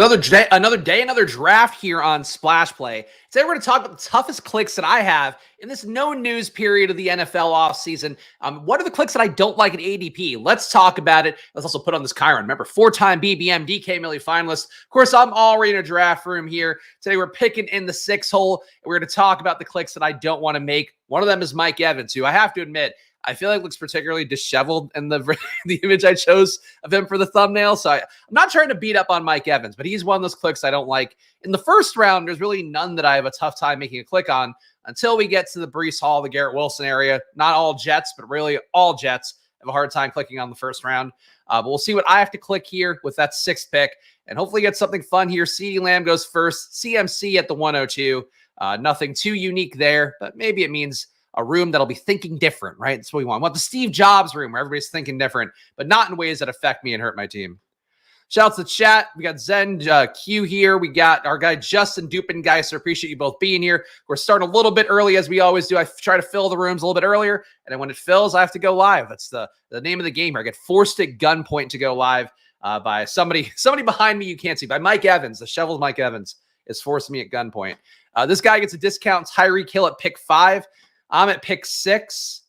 It's another draft here on Splash Play. Today we're going to talk about the toughest clicks that I have in this no news period of the NFL offseason. What are the clicks that I don't like at ADP? Let's talk about it. Let's also put on this Chiron. Remember, 4-time BBM DK Millie finalist. Of course, I'm already in a draft room here. Today we're picking in the 6 hole, and we're going to talk about the clicks that I don't want to make. One of them is Mike Evans, who I have to admit, I feel like looks particularly disheveled in the image I chose of him for the thumbnail. So I'm not trying to beat up on Mike Evans, but he's one of those clicks I don't like. In the first round, there's really none that I have a tough time making a click on until we get to the Breece Hall, the Garrett Wilson area. Not all Jets, but really all Jets have a hard time clicking on the first round. But we'll see what I have to click here with that 6th pick and hopefully get something fun here. CeeDee Lamb goes first, CMC at the 102. Nothing too unique there, but maybe it means a room that'll be thinking different, right? That's what we want. We want the Steve Jobs room where everybody's thinking different, but not in ways that affect me and hurt my team. Shout out to the chat. We got Zen Q here. We got our guy Justin Dupengeiser. Appreciate you both being here. We're starting a little bit early as we always do. I try to fill the rooms a little bit earlier, and then when it fills, I have to go live. That's the name of the game here. I get forced at gunpoint to go live by somebody behind me you can't see. By Mike Evans. The Shovels Mike Evans is forcing me at gunpoint. This guy gets a discount. Tyreek Hill at pick 5. I'm at pick 6.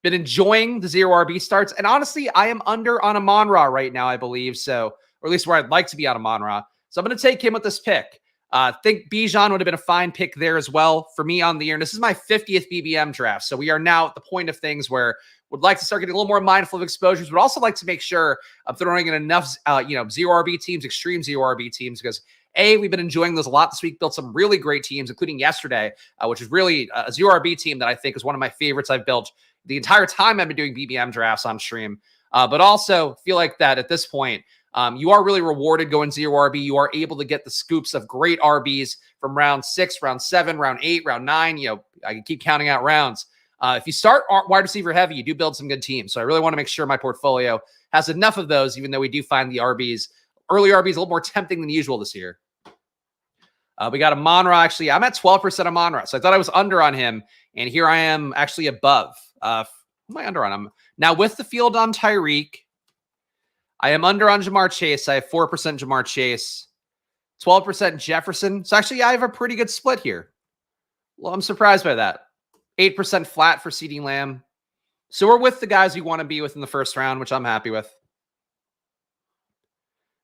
Been enjoying the 0 RB starts. And honestly, I am under on Amon-Ra right now, I believe. So, or at least where I'd like to be on Amon-Ra. So I'm going to take him with this pick. I think Bijan would have been a fine pick there as well for me on the year. And this is my 50th BBM draft. So we are now at the point of things where would like to start getting a little more mindful of exposures, but also like to make sure I'm throwing in enough, 0 RB teams, extreme 0 RB teams, because we've been enjoying those a lot this week, built some really great teams, including yesterday, which is really a 0 RB team that I think is one of my favorites I've built the entire time I've been doing BBM drafts on stream. But also feel like that at this point, you are really rewarded going 0 RB. You are able to get the scoops of great RBs from round 6, round 7, round 8, round 9. I can keep counting out rounds. If you start wide receiver heavy, you do build some good teams. So I really want to make sure my portfolio has enough of those, even though we do find the early RBs a little more tempting than usual this year. We got Amon-Ra. Actually, I'm at 12% Amon-Ra. So I thought I was under on him. And here I am actually above. Who am I under on? I'm now with the field on Tyreek. I am under on Jamar Chase. I have 4% Jamar Chase, 12% Jefferson. So actually, I have a pretty good split here. Well, I'm surprised by that. 8% flat for CeeDee Lamb. So we're with the guys we want to be with in the first round, which I'm happy with.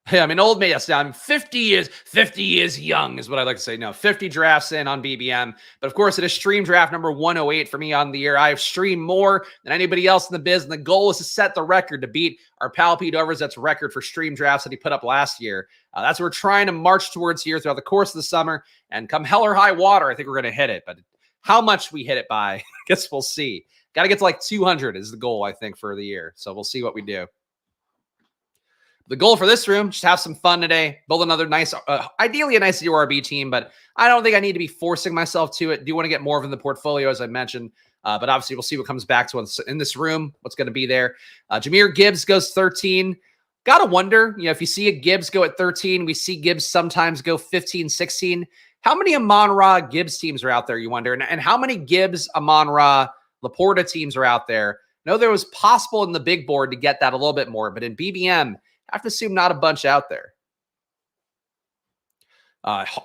Hey, I'm an old man. Yes, I'm 50 years young is what I like to say. No, 50 drafts in on BBM. But of course, it is stream draft number 108 for me on the year. I have streamed more than anybody else in the biz. And the goal is to set the record to beat our pal Pete Overzet's record for stream drafts that he put up last year. That's what we're trying to march towards here throughout the course of the summer. And come hell or high water, I think we're going to hit it. But how much we hit it by, I guess we'll see. Got to get to like 200 is the goal, I think, for the year. So we'll see what we do. The goal for this room, just have some fun today. Build another nice, ideally a nice 0 RB team, but I don't think I need to be forcing myself to it. Do want to get more of in the portfolio, as I mentioned. But obviously, we'll see what comes back to us in this room, what's going to be there. Jahmyr Gibbs goes 13. Got to wonder, if you see a Gibbs go at 13, we see Gibbs sometimes go 15, 16. How many Amon-Ra Gibbs teams are out there, you wonder? And how many Gibbs, Amon-Ra, Laporta teams are out there? I know there was possible in the big board to get that a little bit more, but in BBM, I have to assume not a bunch out there.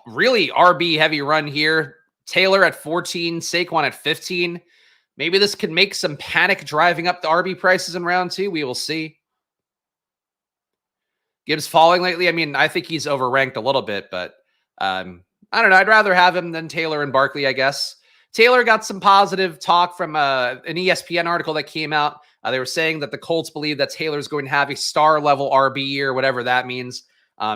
Really RB heavy run here. Taylor at 14, Saquon at 15. Maybe this could make some panic driving up the RB prices in round 2. We will see. Gibbs falling lately. I mean, I think he's overranked a little bit, but I don't know. I'd rather have him than Taylor and Barkley, I guess. Taylor got some positive talk from an ESPN article that came out. They were saying that the Colts believe that Taylor's going to have a star-level RB year, whatever that means.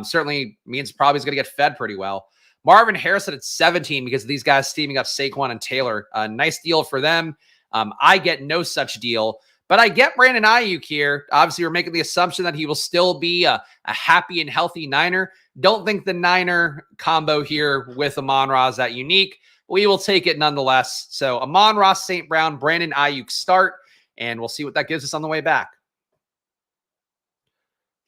Certainly means probably he's going to get fed pretty well. Marvin Harrison at 17 because of these guys steaming up Saquon and Taylor. Nice deal for them. I get no such deal. But I get Brandon Ayuk here. Obviously, we're making the assumption that he will still be a happy and healthy Niner. Don't think the Niner combo here with Amon-Ra is that unique. We will take it nonetheless. So Amon-Ra, St. Brown, Brandon Ayuk start. And we'll see what that gives us on the way back.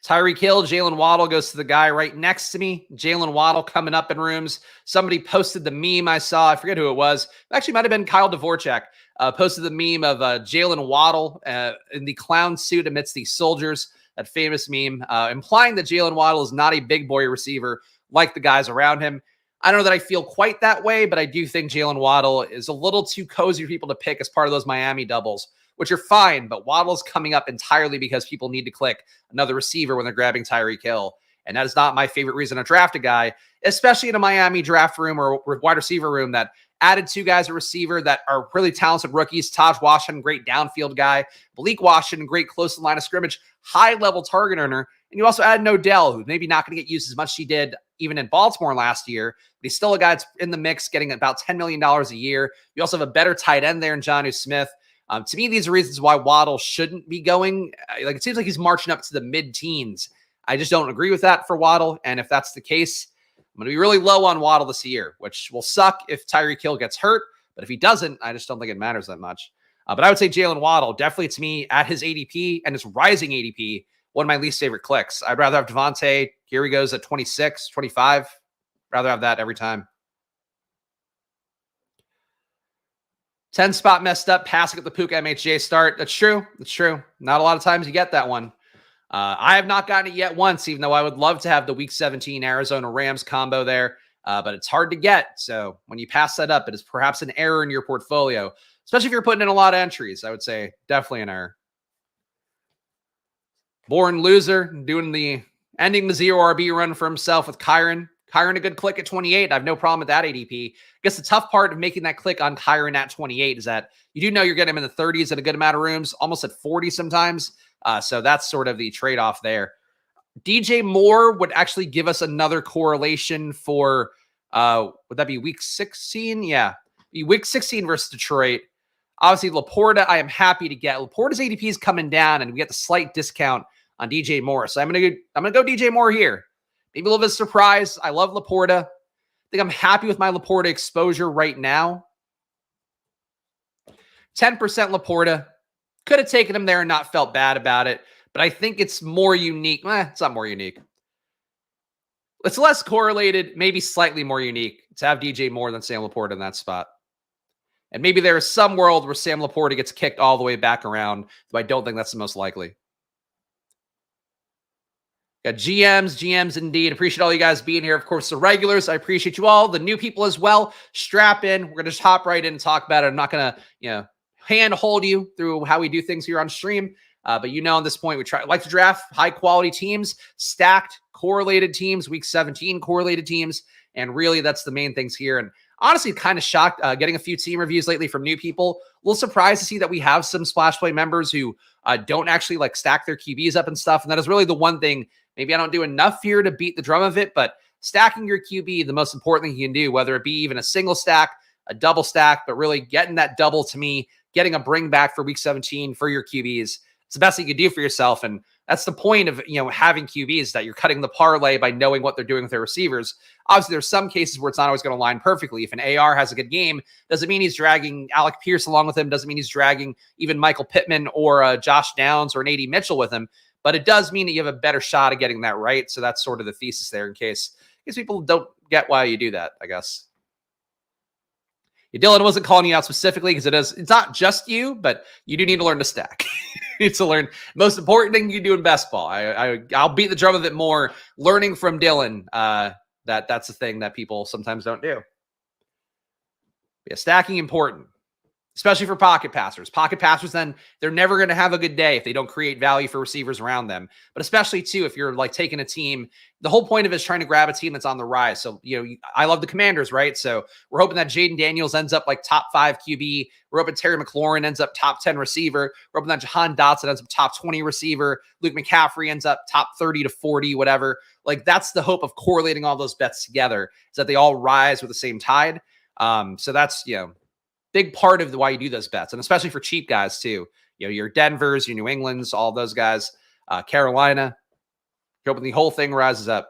Tyreek Hill, Jalen Waddle goes to the guy right next to me. Jalen Waddle coming up in rooms. Somebody posted the meme I saw. I forget who it was. It actually might have been Kyle Dvorak. Posted the meme of Jalen Waddle in the clown suit amidst the soldiers. That famous meme implying that Jalen Waddle is not a big boy receiver like the guys around him. I don't know that I feel quite that way, but I do think Jalen Waddle is a little too cozy for people to pick as part of those Miami doubles, which are fine, but Waddle's coming up entirely because people need to click another receiver when they're grabbing Tyreek Hill. And that is not my favorite reason to draft a guy, especially in a Miami draft room or wide receiver room that added 2 guys at receiver that are really talented rookies. Taj Washington, great downfield guy. Malik Washington, great close to the line of scrimmage, high-level target earner. And you also add Odell, who's maybe not going to get used as much as he did even in Baltimore last year. But he's still a guy that's in the mix, getting about $10 million a year. You also have a better tight end there in Jonnu Smith. To me, these are reasons why Waddle shouldn't be going. Like, it seems like he's marching up to the mid-teens. I just don't agree with that for Waddle. And if that's the case, I'm going to be really low on Waddle this year, which will suck if Tyreek Hill gets hurt. But if he doesn't, I just don't think it matters that much. But I would say Jalen Waddle, definitely to me, at his ADP and his rising ADP, one of my least favorite clicks. I'd rather have Devontae. Here he goes at 26, 25. Rather have that every time. 10 spot messed up, passing at the Puka MHJ start. That's true. That's true. Not a lot of times you get that one. I have not gotten it yet once, even though I would love to have the Week 17 Arizona Rams combo there, but it's hard to get. So when you pass that up, it is perhaps an error in your portfolio, especially if you're putting in a lot of entries. I would say definitely an error. Born loser, ending the 0 RB run for himself with Kyron. Kyron, a good click at 28. I have no problem with that ADP. I guess the tough part of making that click on Kyron at 28 is that you do know you're getting him in the 30s in a good amount of rooms, almost at 40 sometimes. So that's sort of the trade-off there. DJ Moore would actually give us another correlation for, would that be week 16? Yeah. Week 16 versus Detroit. Obviously, Laporta, I am happy to get. Laporta's ADP is coming down, and we get the slight discount on DJ Moore. So I'm gonna go DJ Moore here. Maybe a little bit of surprise. I love Laporta. I think I'm happy with my Laporta exposure right now. 10% Laporta. Could have taken him there and not felt bad about it, but I think it's more unique. It's not more unique. It's less correlated, maybe slightly more unique to have DJ Moore than Sam Laporta in that spot. And maybe there is some world where Sam Laporta gets kicked all the way back around, though I don't think that's the most likely. Got GMs indeed. Appreciate all you guys being here. Of course, the regulars, I appreciate you all. The new people as well. Strap in. We're going to just hop right in and talk about it. I'm not going to, handhold you through how we do things here on stream. But on this point, we like to draft high-quality teams, stacked, correlated teams, Week 17 correlated teams, and really that's the main things here. And honestly, kind of shocked getting a few team reviews lately from new people. A little surprised to see that we have some Splash Play members who don't actually stack their QBs up and stuff. And that is really the one thing. Maybe I don't do enough here to beat the drum of it, but stacking your QB, the most important thing you can do, whether it be even a single stack, a double stack, but really getting that double to me, getting a bring back for Week 17 for your QBs. It's the best thing you can do for yourself. And that's the point of, having QBs, that you're cutting the parlay by knowing what they're doing with their receivers. Obviously, there's some cases where it's not always going to line perfectly. If an AR has a good game, doesn't mean he's dragging Alec Pierce along with him. Doesn't mean he's dragging even Michael Pittman or Josh Downs or an AD Mitchell with him. But it does mean that you have a better shot at getting that right. So that's sort of the thesis there in case people don't get why you do that, I guess. Dylan wasn't calling you out specifically because it's not just you, but you do need to learn to stack. You need to learn. Most important thing you do in best ball. I'll beat the drum of it more. Learning from Dylan, that's the thing that people sometimes don't do. Yeah, stacking important, especially for pocket passers. Pocket passers, then they're never going to have a good day if they don't create value for receivers around them. But especially too, if you're taking a team, the whole point of it is trying to grab a team that's on the rise. So, I love the Commanders, right? So we're hoping that Jaden Daniels ends up top 5 QB. We're hoping Terry McLaurin ends up top 10 receiver. We're hoping that Jahan Dotson ends up top 20 receiver. Luke McCaffrey ends up top 30 to 40, whatever. That's the hope of correlating all those bets together, is that they all rise with the same tide. So that's, big part of why you do those bets, and especially for cheap guys too. Your Denvers, your New Englands, all those guys, Carolina. You're hoping the whole thing rises up.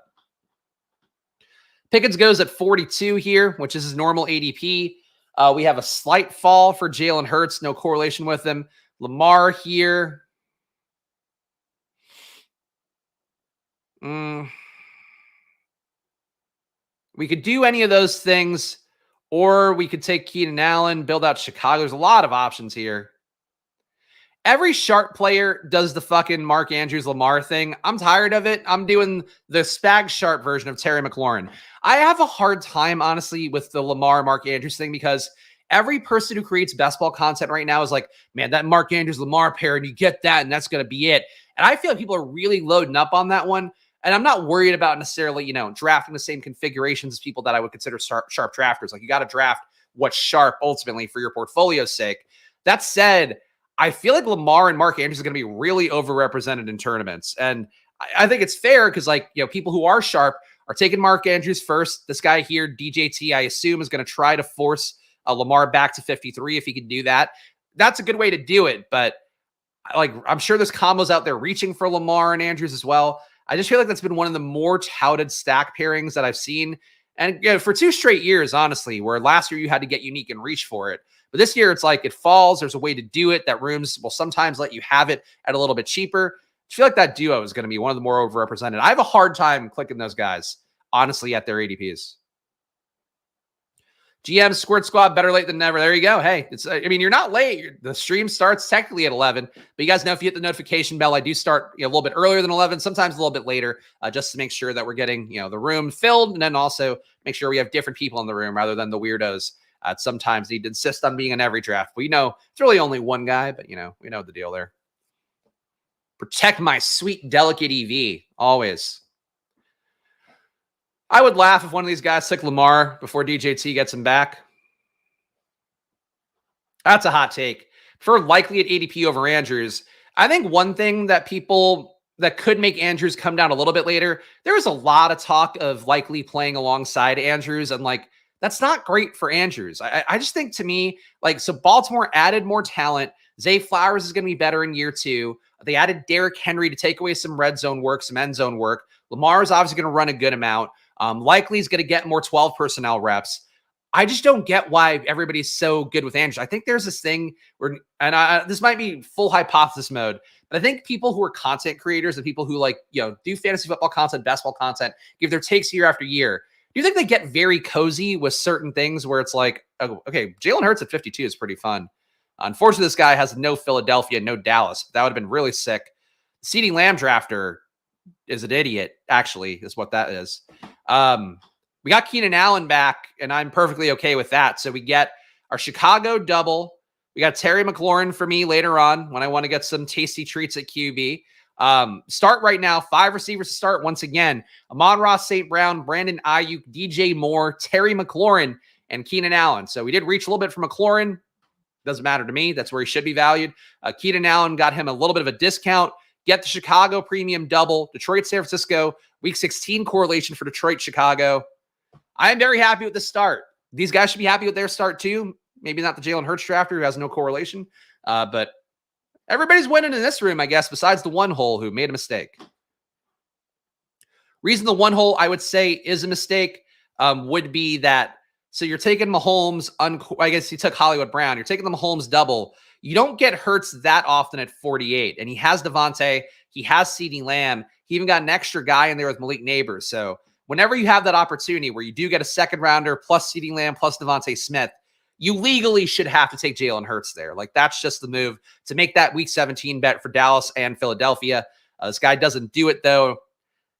Pickens goes at 42 here, which is his normal ADP. We have a slight fall for Jalen Hurts, no correlation with him. Lamar here. We could do any of those things. Or we could take Keenan Allen, build out Chicago. There's a lot of options here. Every sharp player does the fucking Mark Andrews Lamar thing. I'm tired of it. I'm doing the Spags sharp version of Terry McLaurin. I have a hard time, honestly, with the Lamar Mark Andrews thing because every person who creates best ball content right now is like, man, that Mark Andrews Lamar pair, and you get that, and that's going to be it. And I feel like people are really loading up on that one. And I'm not worried about necessarily, drafting the same configurations as people that I would consider sharp drafters. Like, you got to draft what's sharp ultimately for your portfolio's sake. That said, I feel like Lamar and Mark Andrews are going to be really overrepresented in tournaments. And I think it's fair because, people who are sharp are taking Mark Andrews first. This guy here, DJT, I assume, is going to try to force Lamar back to 53 if he can do that. That's a good way to do it. But, I'm sure there's combos out there reaching for Lamar and Andrews as well. I just feel like that's been one of the more touted stack pairings that I've seen. And for 2 straight years, honestly, where last year you had to get unique and reach for it. But this year, it's like it falls. There's a way to do it that rooms will sometimes let you have it at a little bit cheaper. I feel like that duo is going to be one of the more overrepresented. I have a hard time clicking those guys, honestly, at their ADPs. GM Squirt Squad, better late than never. There you go. Hey, you're not late. The stream starts technically at 11, but you guys know if you hit the notification bell, I do start a little bit earlier than 11, sometimes a little bit later, just to make sure that we're getting, the room filled, and then also make sure we have different people in the room rather than the weirdos. Sometimes need to insist on being in every draft. We know it's really only one guy, but we know the deal there. Protect my sweet, delicate EV, always. I would laugh if one of these guys took Lamar before DJT gets him back. That's a hot take. For likely at ADP over Andrews, I think one thing that could make Andrews come down a little bit later, there was a lot of talk of likely playing alongside Andrews, and that's not great for Andrews. I just think, to me, so Baltimore added more talent. Zay Flowers is going to be better in year 2. They added Derrick Henry to take away some red zone work, some end zone work. Lamar is obviously going to run a good amount. Likely is going to get more 12 personnel reps. I just don't get why everybody's so good with Andrews. I think there's this thing where, and this might be full hypothesis mode, but I think people who are content creators and people who do fantasy football content, basketball content, give their takes year after year. Do you think they get very cozy with certain things where it's like, oh, okay, Jalen Hurts at 52 is pretty fun. Unfortunately, this guy has no Philadelphia, no Dallas. That would have been really sick. CeeDee Lamb drafter is an idiot, actually, is what that is. We got Keenan Allen back, and I'm perfectly okay with that. So we get our Chicago double. We got Terry McLaurin for me later on when I want to get some tasty treats at QB. Start right now, 5 receivers to start once again. Amon-Ra St. Brown, Brandon Ayuk, DJ Moore, Terry McLaurin, and Keenan Allen. So we did reach a little bit from McLaurin. Doesn't matter to me. That's where he should be valued. Keenan Allen got him a little bit of a discount. Get the Chicago premium double. Detroit, San Francisco, week 16 correlation for Detroit, Chicago. I am very happy with the start. These guys should be happy with their start too. Maybe not the Jalen Hurts drafter who has no correlation, but everybody's winning in this room, I guess, besides the one hole who made a mistake. Reason the one hole I would say is a mistake would be that, so you're taking Mahomes, I guess you took Hollywood Brown. You're taking the Mahomes double. You don't get Hurts that often at 48, and he has Devontae. He has CeeDee Lamb. He even got an extra guy in there with Malik Neighbors. So whenever you have that opportunity where you do get a second rounder plus CeeDee Lamb plus Devontae Smith, you legally should have to take Jalen Hurts there. That's just the move to make that week 17 bet for Dallas and Philadelphia. This guy doesn't do it, though.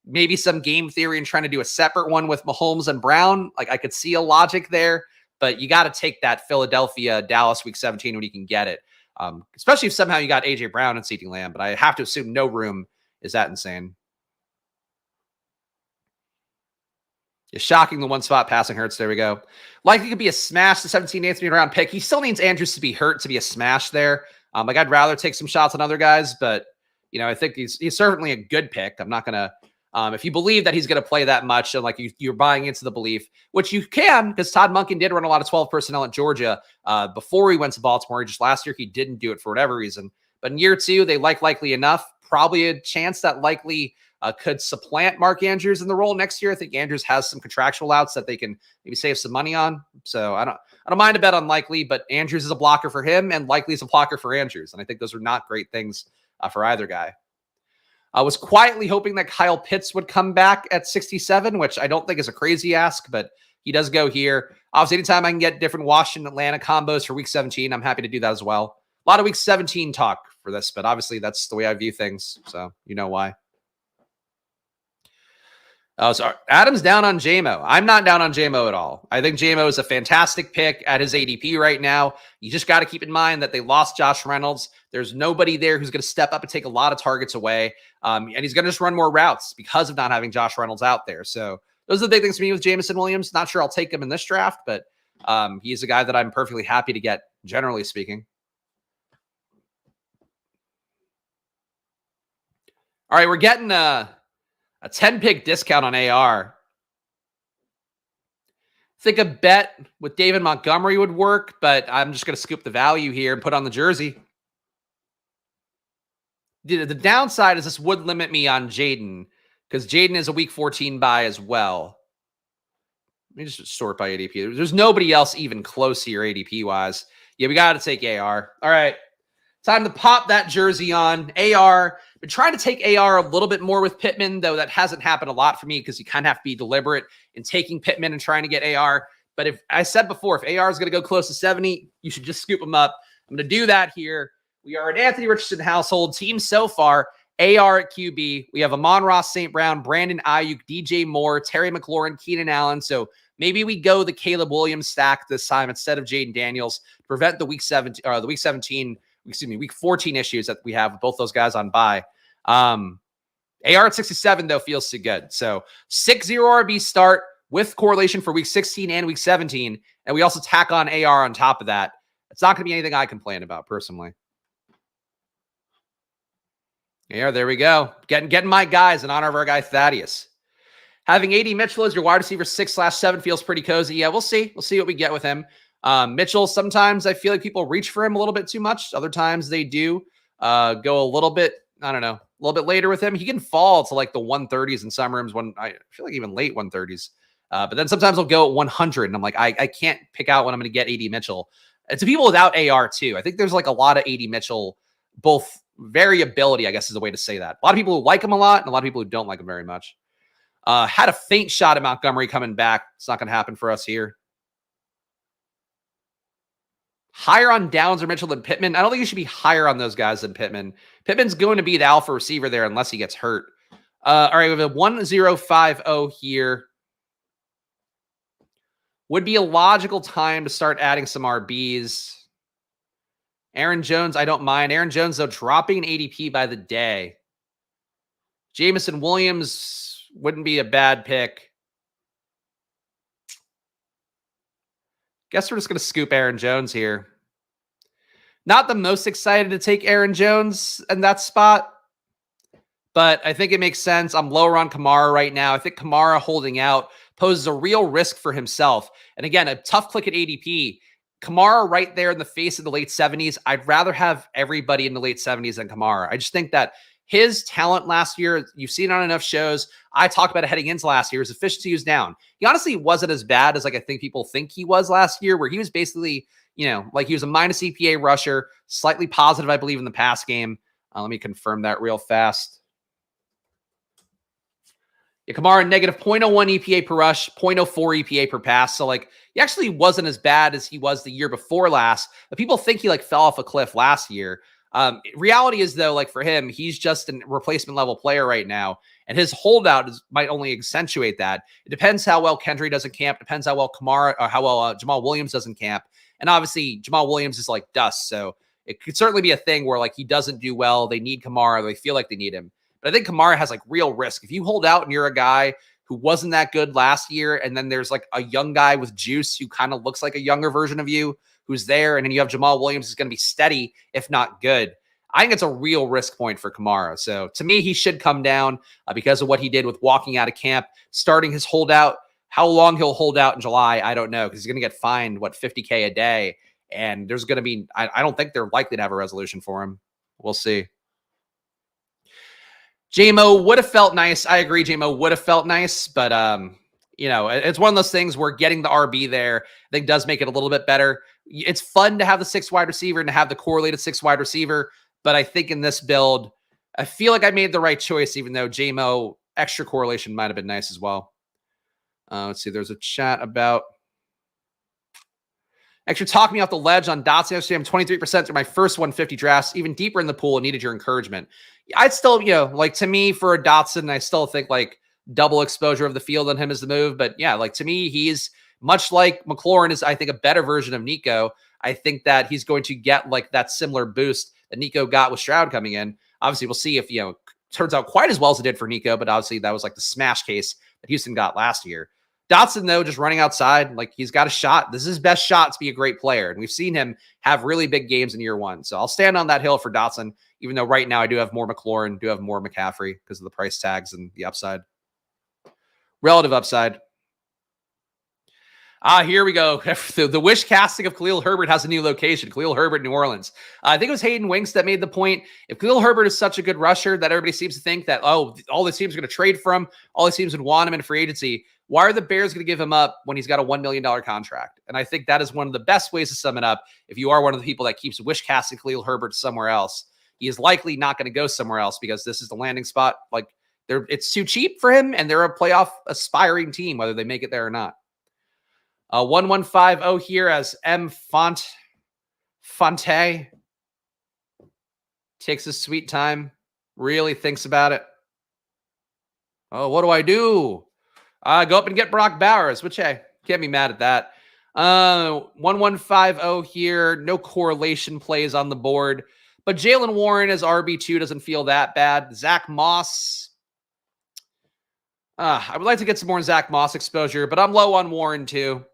Maybe some game theory and trying to do a separate one with Mahomes and Brown. I could see a logic there, but you got to take that Philadelphia Dallas week 17 when you can get it. Especially if somehow you got AJ Brown and CeeDee Lamb, but I have to assume no room is that insane. Is shocking the one spot passing Hurts. There we go. Likely could be a smash, the 17th, 18th round pick. He still needs Andrews to be hurt to be a smash there. I'd rather take some shots on other guys, but I think he's certainly a good pick. I'm not going to, if you believe that he's going to play that much and you're buying into the belief, which you can, because Todd Monken did run a lot of 12 personnel at Georgia before he went to Baltimore. Just last year, he didn't do it for whatever reason. But in year 2, they likely enough, probably a chance that likely could supplant Mark Andrews in the role next year. I think Andrews has some contractual outs that they can maybe save some money on. So I don't mind a bet on likely, but Andrews is a blocker for him and likely is a blocker for Andrews. And I think those are not great things for either guy. I was quietly hoping that Kyle Pitts would come back at 67, which I don't think is a crazy ask, but he does go here. Obviously, anytime I can get different Washington Atlanta combos for week 17, I'm happy to do that as well. A lot of week 17 talk for this, but obviously that's the way I view things. So you know why. Oh, so Adam's down on JMO. I'm not down on JMO at all. I think JMO is a fantastic pick at his ADP right now. You just got to keep in mind that they lost Josh Reynolds. There's nobody there who's going to step up and take a lot of targets away. And he's going to just run more routes because of not having Josh Reynolds out there. So those are the big things for me with Jameson Williams. Not sure I'll take him in this draft, but he's a guy that I'm perfectly happy to get, generally speaking. All right, we're getting a 10-pick discount on AR. I think a bet with David Montgomery would work, but I'm just going to scoop the value here and put on the jersey. The downside is this would limit me on Jaden because Jaden is a week 14 buy as well. Let me just sort by ADP. There's nobody else even close here ADP-wise. Yeah, we got to take AR. All right. Time to pop that jersey on. AR. Been trying to take AR a little bit more with Pittman, though that hasn't happened a lot for me because you kind of have to be deliberate in taking Pittman and trying to get AR. But if I said before, if AR is going to go close to 70, you should just scoop him up. I'm going to do that here. We are an Anthony Richardson household team so far. AR at QB. We have Amon-Ra St. Brown, Brandon Ayuk, DJ Moore, Terry McLaurin, Keenan Allen. So maybe we go the Caleb Williams stack this time instead of Jaden Daniels to prevent the week 14 issues that we have with both those guys on bye. AR at 67, though, feels too good. So 6-0 RB start with correlation for week 16 and week 17. And we also tack on AR on top of that. It's not going to be anything I complain about personally. Yeah, there we go. Getting my guys in honor of our guy Thaddeus. Having AD Mitchell as your wide receiver 6/7 feels pretty cozy. Yeah, we'll see. We'll see what we get with him. Mitchell, sometimes I feel like people reach for him a little bit too much. Other times they do go a little bit, I don't know, a little bit later with him. He can fall to like the 130s in some rooms, when I feel like even late 130s. But then sometimes he'll go at 100, and I'm like, I can't pick out when I'm going to get AD Mitchell. It's people without AR too. I think there's like a lot of AD Mitchell, both variability, I guess is the way to say that. A lot of people who like him a lot and a lot of people who don't like him very much. Had a faint shot at Montgomery coming back. It's not going to happen for us here. Higher on Downs or Mitchell than Pittman. I don't think you should be higher on those guys than Pittman. Pittman's going to be the alpha receiver there unless he gets hurt. All right, we have a 1050 here. Would be a logical time to start adding some RBs. Aaron Jones, I don't mind. Aaron Jones, though, dropping an ADP by the day. Jameson Williams wouldn't be a bad pick. Guess we're just going to scoop Aaron Jones here. Not the most excited to take Aaron Jones in that spot, but I think it makes sense. I'm lower on Kamara right now. I think Kamara holding out poses a real risk for himself. And again, a tough click at ADP. Kamara right there in the face of the late 70s. I'd rather have everybody in the late 70s than Kamara. I just think that his talent last year, you've seen it on enough shows. I talked about it heading into last year. His efficiency was down. He honestly wasn't as bad as like I think people think he was last year, where he was basically, you know, like he was a minus EPA rusher, slightly positive, I believe, in the pass game. Let me confirm that real fast. Yeah, Kamara, negative 0.01 EPA per rush, 0.04 EPA per pass. So like he actually wasn't as bad as he was the year before last. But people think he like fell off a cliff last year. Reality is, though, like for him, he's just a replacement level player right now, and his holdout might only accentuate that. It depends how well Kendry does in camp, depends how well Kamara or how well Jamal Williams does in camp, and obviously Jamal Williams is like dust, so it could certainly be a thing where like he doesn't do well. They need Kamara, they feel like they need him, but I think Kamara has like real risk if you hold out and you're a guy who wasn't that good last year, and then there's like a young guy with juice who kind of looks like a younger version of you who's there, and then you have Jamal Williams who's going to be steady, if not good. I think it's a real risk point for Kamara. So to me, he should come down because of what he did with walking out of camp, starting his holdout. How long he'll hold out in July, I don't know, because he's going to get fined, what, $50K a day. And there's going to be, I don't think they're likely to have a resolution for him. We'll see. JMO would have felt nice. I agree, JMO would have felt nice, but you know, it's one of those things where getting the RB there, I think, does make it a little bit better. It's fun to have the 6 wide receiver and to have the correlated 6 wide receiver, but I think in this build, I feel like I made the right choice, even though JMO extra correlation might have been nice as well. Let's see. There's a chat about. Actually, talk me off the ledge on Dotson yesterday. I'm 23% through my first 150 drafts, even deeper in the pool, and needed your encouragement. I'd still, like to me for a Dotson, I still think like double exposure of the field on him is the move. But yeah, like to me, he's much like McLaurin is, I think, a better version of Nico. I think that he's going to get like that similar boost that Nico got with Stroud coming in. Obviously, we'll see if, turns out quite as well as it did for Nico, but obviously that was like the smash case that Houston got last year. Dotson, though, just running outside, like he's got a shot. This is his best shot to be a great player. And we've seen him have really big games in year one. So I'll stand on that hill for Dotson, even though right now I do have more McLaurin, do have more McCaffrey because of the price tags and the upside. Relative upside. Here we go. The wish casting of Khalil Herbert has a new location. Khalil Herbert, New Orleans. I think it was Hayden Winks that made the point. If Khalil Herbert is such a good rusher that everybody seems to think that, all the teams are going to trade for him, all the teams would want him in free agency, why are the Bears going to give him up when he's got a $1 million contract? And I think that is one of the best ways to sum it up. If you are one of the people that keeps wish casting Khalil Herbert somewhere else, he is likely not going to go somewhere else because this is the landing spot. Like it's too cheap for him, and they're a playoff aspiring team, whether they make it there or not. 1150 here as Fonte takes his sweet time, really thinks about it. Oh, what do I do? Go up and get Brock Bowers, which, hey, can't be mad at that. 1150 here, no correlation plays on the board, but Jaylen Warren as RB2 doesn't feel that bad. Zach Moss. I would like to get some more Zach Moss exposure, but I'm low on Warren too.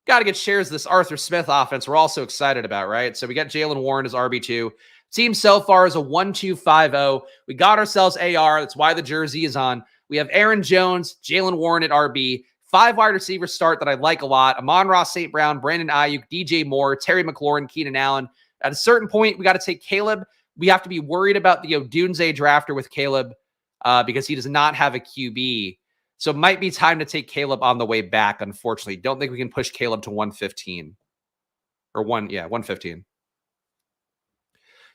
Got to get shares of this Arthur Smith offense we're all so excited about, right? So we got Jaylen Warren as RB2. Team so far is a 1-2-5-0. We got ourselves AR. That's why the jersey is on. We have Aaron Jones, Jaylen Warren at RB. 5 wide receivers start that I like a lot. Amon-Ra St. Brown, Brandon Ayuk, DJ Moore, Terry McLaurin, Keenan Allen. At a certain point, we got to take Caleb. We have to be worried about the Odunze drafter with Caleb because he does not have a QB. So it might be time to take Caleb on the way back, unfortunately. Don't think we can push Caleb to 115. Or 115.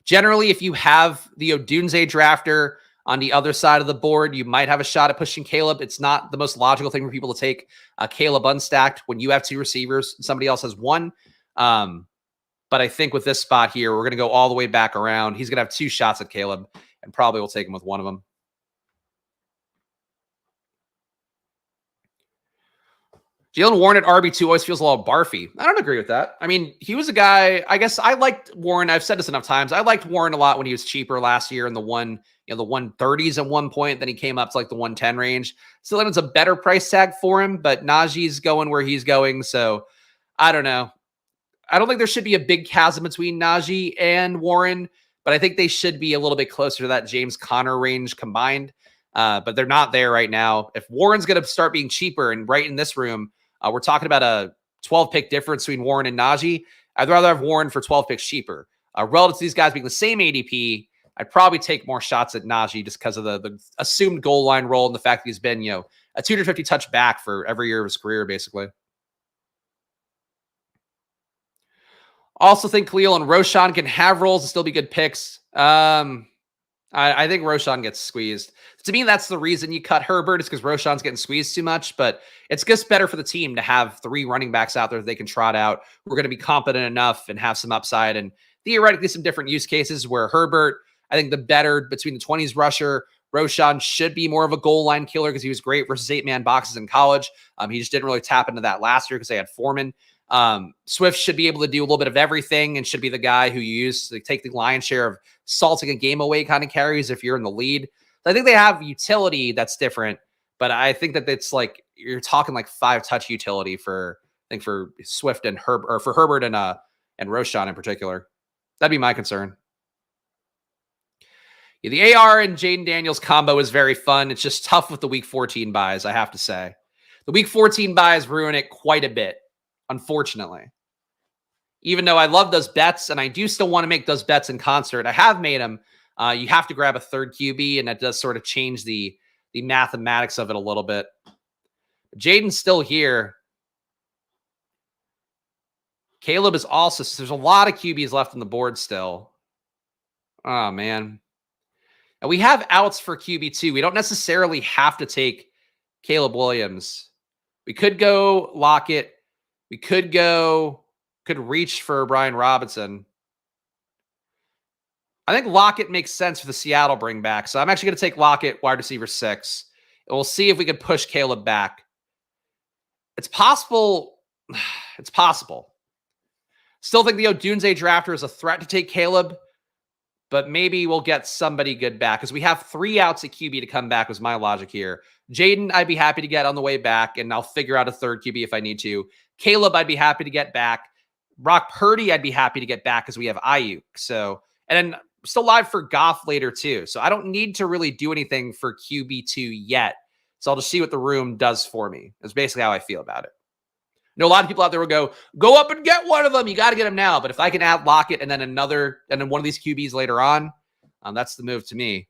Generally, if you have the Odunze drafter on the other side of the board, you might have a shot at pushing Caleb. It's not the most logical thing for people to take Caleb unstacked when you have 2 receivers and somebody else has 1. But I think with this spot here, we're going to go all the way back around. He's going to have 2 shots at Caleb, and probably we'll take him with one of them. Jaylen Warren at RB2 always feels a little barfy. I don't agree with that. I mean, he was a guy, I guess I liked Warren. I've said this enough times. I liked Warren a lot when he was cheaper last year in the 130s at one point. Then he came up to like the 110 range. Still, then it's a better price tag for him, but Najee's going where he's going. So I don't know. I don't think there should be a big chasm between Najee and Warren, but I think they should be a little bit closer to that James Conner range combined. But they're not there right now. If Warren's going to start being cheaper and right in this room, we're talking about a 12-pick difference between Warren and Najee. I'd rather have Warren for 12 picks cheaper. Relative to these guys being the same ADP, I'd probably take more shots at Najee just because of the assumed goal line role and the fact that he's been, a 250 touch back for every year of his career, basically. Also think Khalil and Roshan can have roles and still be good picks. I think Roshan gets squeezed. To me, that's the reason you cut Herbert is because Roshan's getting squeezed too much, but it's just better for the team to have 3 running backs out there that they can trot out. We're going to be competent enough and have some upside and theoretically some different use cases where Herbert, I think the better between the 20s rusher, Roshan should be more of a goal line killer because he was great versus 8-man boxes in college. He just didn't really tap into that last year because they had Foreman. Swift should be able to do a little bit of everything and should be the guy who you use to take the lion's share of salting a game away kind of carries if you're in the lead. So I think they have utility that's different, but I think that it's like you're talking like 5-touch utility for Swift and for Herbert and Roshan in particular. That'd be my concern. Yeah, the AR and Jaden Daniels combo is very fun. It's just tough with the week 14 buys, I have to say. The week 14 buys ruin it quite a bit, unfortunately. Even though I love those bets, and I do still want to make those bets in concert, I have made them. You have to grab a third QB, and that does sort of change the mathematics of it a little bit. Jaden's still here. Caleb is also, there's a lot of QBs left on the board still. Oh, man. And we have outs for QB2. We don't necessarily have to take Caleb Williams. We could go Lockett. We could go could reach for Brian Robinson. I think Lockett makes sense for the Seattle bring back. So I'm actually going to take Lockett, wide receiver 6. And we'll see if we can push Caleb back. It's possible. It's possible. Still think the Odunze drafter is a threat to take Caleb, but maybe we'll get somebody good back because we have 3 outs at QB to come back was my logic here. Jaden, I'd be happy to get on the way back, and I'll figure out a third QB if I need to. Caleb, I'd be happy to get back. Brock Purdy, I'd be happy to get back because we have Ayuk. So, and then still live for Goff later too. So I don't need to really do anything for QB2 yet. So I'll just see what the room does for me. That's basically how I feel about it. You know, a lot of people out there will go up and get one of them. You got to get them now. But if I can add Lockett and then one of these QBs later on, that's the move to me.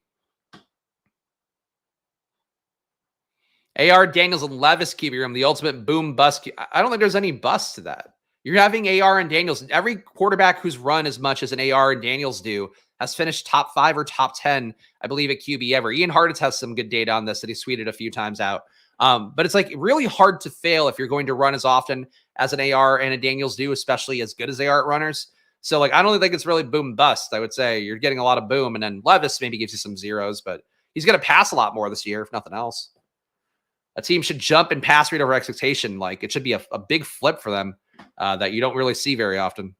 AR, Daniels, and Levis QB room, the ultimate boom bust. I don't think there's any bust to that. You're having AR and Daniels. Every quarterback who's run as much as an AR and Daniels do has finished top 5 or top 10, I believe, at QB ever. Ian Hartitz has some good data on this that he tweeted a few times out. But it's like really hard to fail if you're going to run as often as an AR and a Daniels do, especially as good as they are at runners. So like, I don't think it's really boom bust. I would say you're getting a lot of boom, and then Levis maybe gives you some zeros, but he's going to pass a lot more this year, if nothing else. A team should jump and pass rate over expectation. Like it should be a big flip for them that you don't really see very often.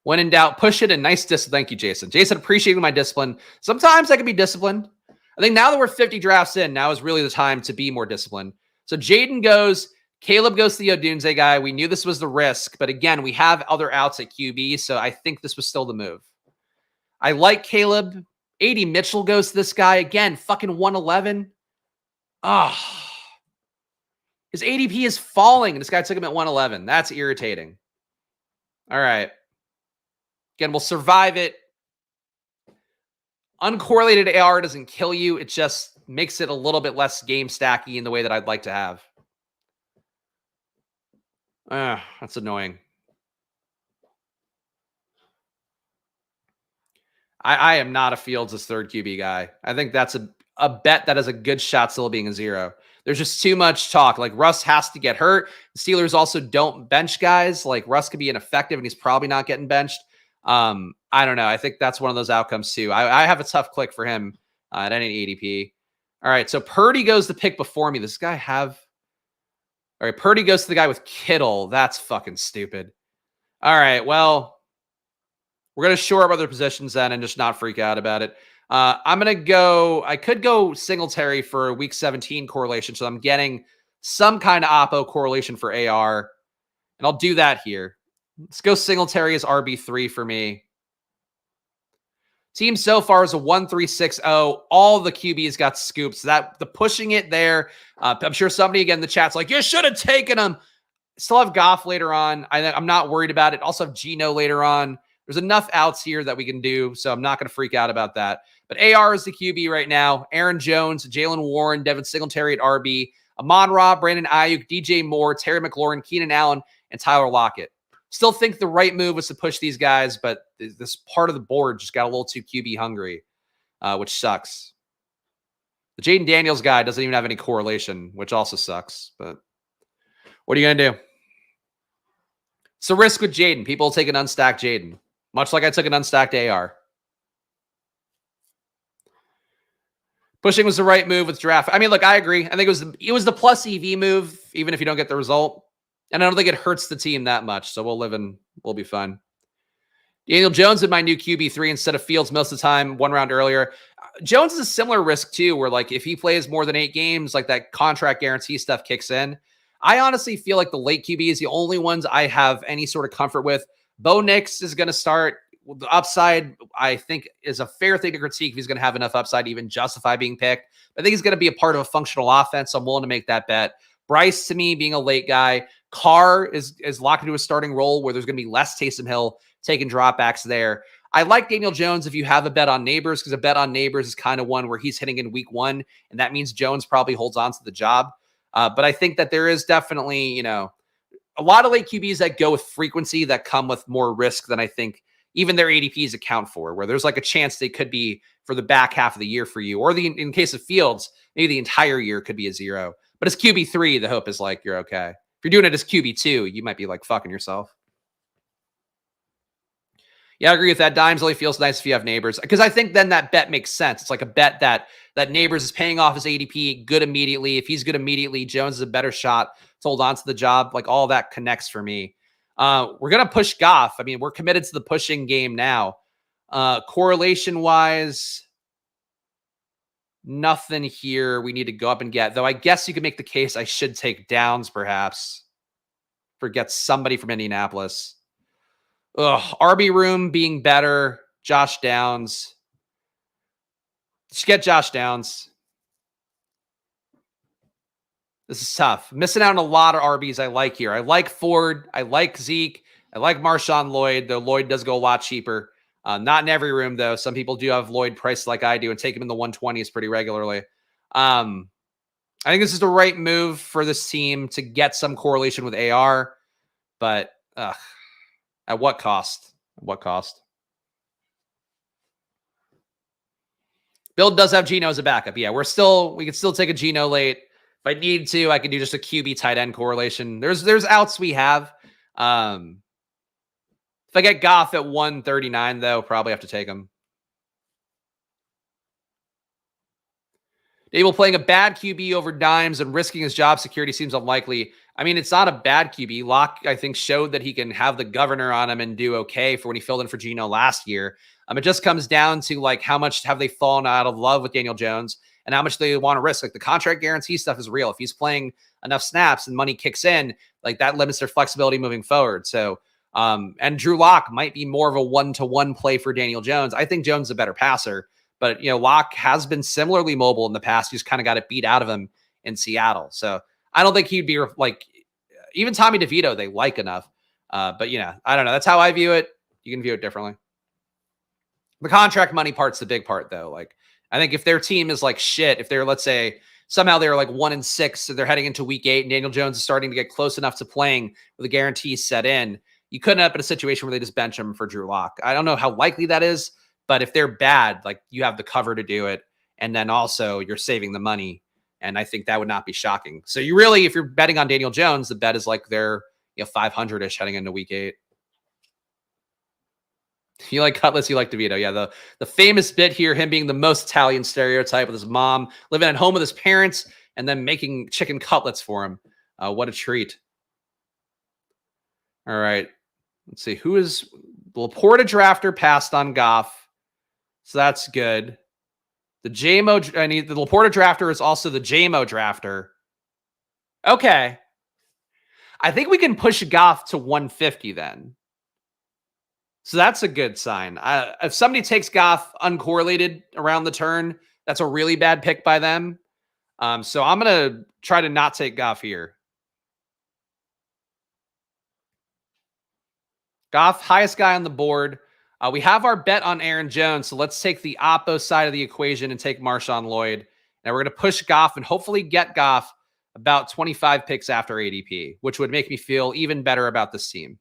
When in doubt, push it and nice discipline. Thank you, Jason. Jason, appreciating my discipline. Sometimes I can be disciplined. I think now that we're 50 drafts in, now is really the time to be more disciplined. So Jaden goes, Caleb goes to the Odunze guy. We knew this was the risk, but again, we have other outs at QB, so I think this was still the move. I like Caleb. AD Mitchell goes to this guy. Again, fucking 111. His ADP is falling, and this guy took him at 111. That's irritating. All right. Again, we'll survive it. Uncorrelated AR doesn't kill you. It just makes it a little bit less game stacky in the way that I'd like to have. That's annoying. I am not a Fields' third QB guy. I think that's a bet that has a good shot still being a 0. There's just too much talk. Like Russ has to get hurt. The Steelers also don't bench guys. Like Russ could be ineffective and he's probably not getting benched. I don't know. I think that's one of those outcomes too. I have a tough click for him at any ADP. All right. So Purdy goes the pick before me. This guy have. All right. Purdy goes to the guy with Kittle. That's fucking stupid. All right. Well, we're going to shore up other positions then and just not freak out about it. I'm going to go, I could go Singletary for a week 17 correlation. So I'm getting some kind of oppo correlation for AR. And I'll do that here. Let's go Singletary as RB3 for me. Team so far is a 1-3-6-0. All the QBs got scoops. That the pushing it there. I'm sure somebody again in the chat's like, you should have taken him. Still have Goff later on. I'm not worried about it. Also have Geno later on. There's enough outs here that we can do, so I'm not going to freak out about that. But AR is the QB right now. Aaron Jones, Jalen Warren, Devin Singletary at RB, Amon-Ra, Brandon Ayuk, DJ Moore, Terry McLaurin, Keenan Allen, and Tyler Lockett. Still think the right move was to push these guys, but this part of the board just got a little too QB hungry, which sucks. The Jaden Daniels guy doesn't even have any correlation, which also sucks. But what are you going to do? It's a risk with Jaden. People take an unstacked Jaden, much like I took an unstacked AR. Pushing was the right move with draft. I mean, look, I agree. I think it was the plus EV move, even if you don't get the result. And I don't think it hurts the team that much. So we'll be fine. Daniel Jones in my new QB3 instead of Fields most of the time, one round earlier. Jones is a similar risk too, where like if he plays more than 8 games, like that contract guarantee stuff kicks in. I honestly feel like the late QB is the only ones I have any sort of comfort with. Bo Nix is going to start. The upside, I think, is a fair thing to critique if he's going to have enough upside to even justify being picked. I think he's going to be a part of a functional offense, so I'm willing to make that bet. Bryce, to me, being a late guy. Carr is locked into a starting role where there's going to be less Taysom Hill taking dropbacks there. I like Daniel Jones if you have a bet on Neighbors, because a bet on Neighbors is kind of one where he's hitting in week 1, and that means Jones probably holds on to the job. But I think that there is definitely, a lot of late QBs that go with frequency that come with more risk than I think even their ADPs account for, where there's like a chance they could be for the back half of the year for you, or in case of Fields, maybe the entire year could be a 0. But as QB3, the hope is like, you're okay. If you're doing it as QB2, you might be like fucking yourself. Yeah, I agree with that. Dimes only feels nice if you have Neighbors, because I think then that bet makes sense. It's like a bet that Neighbors is paying off his ADP good immediately. If he's good immediately, Jones is a better shot to hold on to the job. Like all that connects for me. We're gonna push Goff. I mean, we're committed to the pushing game now. Correlation wise, nothing here we need to go up and get. Though I guess you could make the case I should take Downs perhaps. Forget somebody from Indianapolis. RB room being better. Josh Downs. Just get Josh Downs. This is tough. Missing out on a lot of RBs I like here. I like Ford. I like Zeke. I like Marshawn Lloyd, though Lloyd does go a lot cheaper. Not in every room, though. Some people do have Lloyd priced like I do and take him in the 120s pretty regularly. I think this is the right move for this team to get some correlation with AR, but at what cost? At what cost? Bill does have Geno as a backup. Yeah, we can still take a Geno late. If I need to, I can do just a QB tight end correlation. There's outs we have. If I get Goff at 139, though, probably have to take him. Dable playing a bad QB over Dimes and risking his job security seems unlikely. I mean, it's not a bad QB. Locke, I think, showed that he can have the governor on him and do okay for when he filled in for Geno last year. It just comes down to like how much have they fallen out of love with Daniel Jones and how much they want to risk. Like the contract guarantee stuff is real. If he's playing enough snaps and money kicks in, like that limits their flexibility moving forward. So, and Drew Lock might be more of a one-to-one play for Daniel Jones. I think Jones is a better passer. But, Locke has been similarly mobile in the past. He's kind of got it beat out of him in Seattle. So I don't think he'd be like, even Tommy DeVito, they like enough. But, I don't know. That's how I view it. You can view it differently. The contract money part's the big part, though. Like, I think if their team is like shit, if they're, let's say, somehow they're like 1-6, so they're heading into week 8, and Daniel Jones is starting to get close enough to playing with a guarantee set in, you couldn't end up in a situation where they just bench him for Drew Lock. I don't know how likely that is. But if they're bad, like you have the cover to do it. And then also you're saving the money. And I think that would not be shocking. So you really, if you're betting on Daniel Jones, the bet is like they're 500-ish heading into week 8. You like Cutlass, you like DeVito. Yeah, the famous bit here, him being the most Italian stereotype with his mom, living at home with his parents, and then making chicken cutlets for him. What a treat. All right. Let's see. Who is the Laporta drafter passed on Goff? So that's good. The Laporta drafter is also the JMO drafter. Okay. I think we can push Goff to 150 then. So that's a good sign. If somebody takes Goff uncorrelated around the turn, that's a really bad pick by them. So I'm going to try to not take Goff here. Goff, highest guy on the board. We have our bet on Aaron Jones, so let's take the oppo side of the equation and take Marshawn Lloyd. And we're going to push Goff and hopefully get Goff about 25 picks after ADP, which would make me feel even better about this team.